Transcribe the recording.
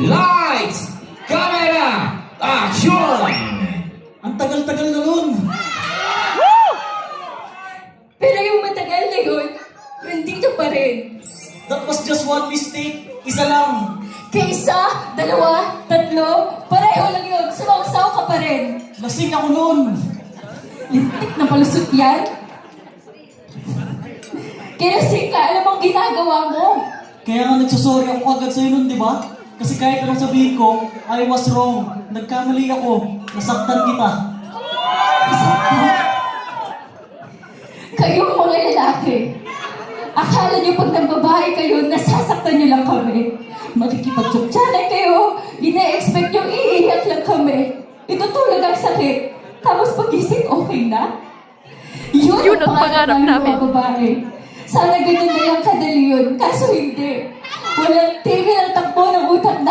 Lights! Camera! Action! Ang tagal-tagal na nun. Pero yung matagal na yun, nandito pa rin. That was just one mistake. Isa lang. Kaysa, dalawa, tatlo, pareho lang yun. Sumangsaw ka pa rin. Lasing ako nun. Lintik na palusot yan. Kinasing ka, alam mong ginagawa mo. Kaya nga nagsasorry ako agad sa'yo nun, di ba? Kasi kahit anong sabihin ko, I was wrong. Nagkamali ako. Nasaktan kita. Kayong mga lalaki, akala niyo pag nang-babae kayo, nasasaktan niyo lang kami. Makikipagtsuktsanan kayo, ina-expect niyo iiyak lang kami. Itutulog ang sakit. Tapos pagising, okay na? Yun ang pangarap namin. Mga babae. Sana ganun na lang kadali yun. Kaso hindi.